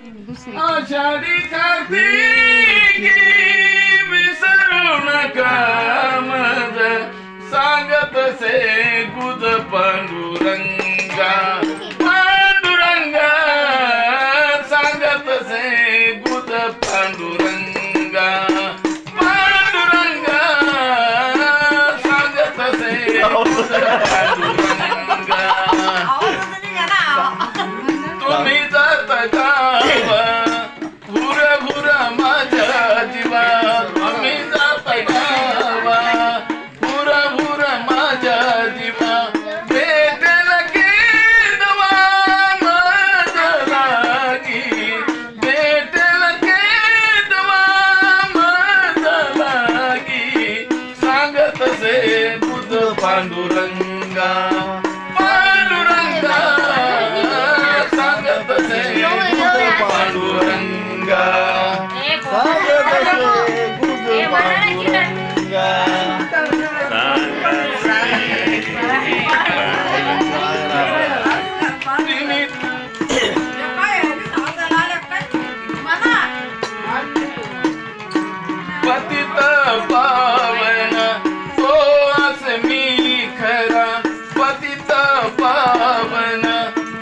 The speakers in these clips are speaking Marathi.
आषाढी कार्तिकी विसरू नका मज सांगत से गुद पांडुरंगा पांडुरंगा सांगत से गुद पांडुरंगा पांडुरंगा सांगत से गुद पांडुरंगा तुम्ही जात गावा भुर भुर माझ्या जीवा तुम्ही जात गावा भुर भुर माझ्या जीवा भेटेल केदवा माझ्या लागी भेटेल केदवा माझ्या लागी सांगत से बुध पांडुरंगा पांडुरंगा सांगत से बुध पांडुरंगा सांगत से बुध पांडुरंगा पतित पावन तो असमी खरा पतित पावन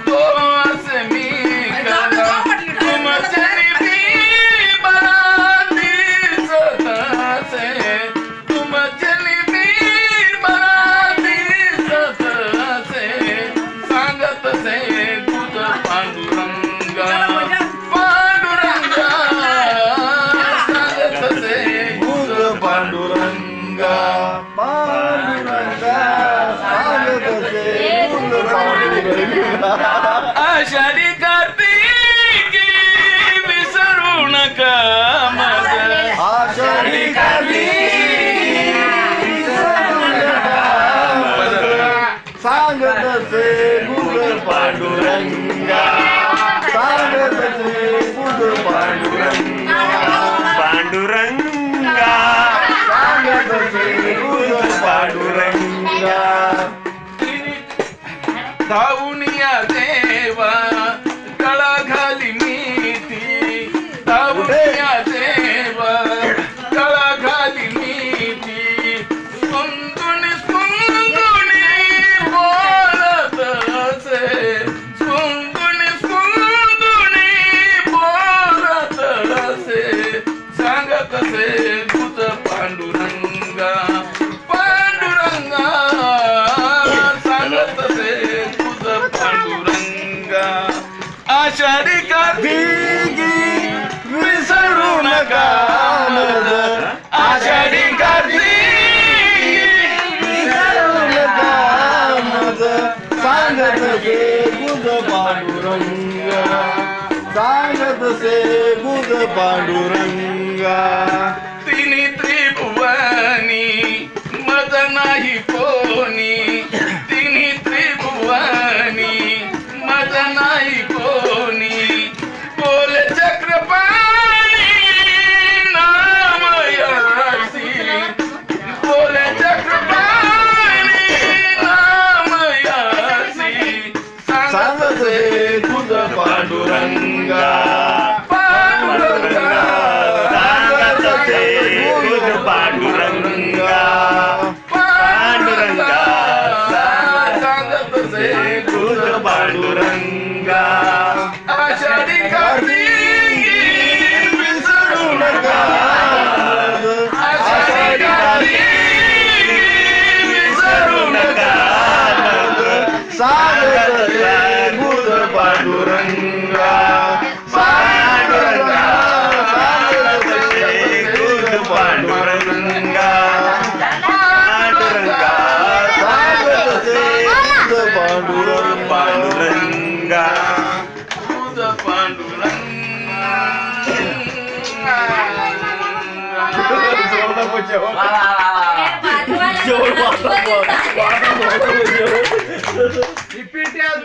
तो असमी खरा तुमचे लिपी बराती सतासे तुमचे लिपी बराती सतासे सांगत से गुद पांडुरंगा पांडुरंगा सांगत से गुद पांडुरंगा पांडुरंगा सांगत से गुद पांडुरंगा आषाढी कार्तिकी विसरू नका मज आषाढी कार्तिकी विसरू नका मज सांगत से गुद पांडुरंगा सांगत से गुद पांडुरंगा पांडुरंगा सांगत से गुद पांडुरंगा धावूनिया देवा गळा घाली मीठी धावूनिया देवा गळा घाली मीठी स्पंदुनी स्पंदुनी बोलत असे स्पंदुनी स्पंदुनी बोलत असे सांगत से गुद पांडुरंगा पांडुरंगा सांगत से गुद पांडुरंगा आषाढी कार्तिकी विसरू नका मज आषाढी कार्तिकी विसरू नका मज सांगत से गुद पांडुरंगा सांगत से गुद पांडुरंगा तिन्ही त्रिभुवनी मज नाही कोणी तिन्ही त्रिभुवनी मज नाही कोणी बोल चक्रपाणी नाम यासी बोल चक्रपाणी नाम यासी सांगत से गुद पांडुरंगा पांडुरंगा सांगत से गुद पांडुरंगा पांडुरंगा सांगत से गुद पांडुरंगा आषाढी कार्तिकी विसरू नका आषाढी कार्तिकी विसरू नका सांगत से गुद पांडुरंगा पांडुरंगा सांगत से गुद पांडुरंगा पांडुरंगा सांगत से गुद पांडुरंगा गुद पांडुरंगा जेवण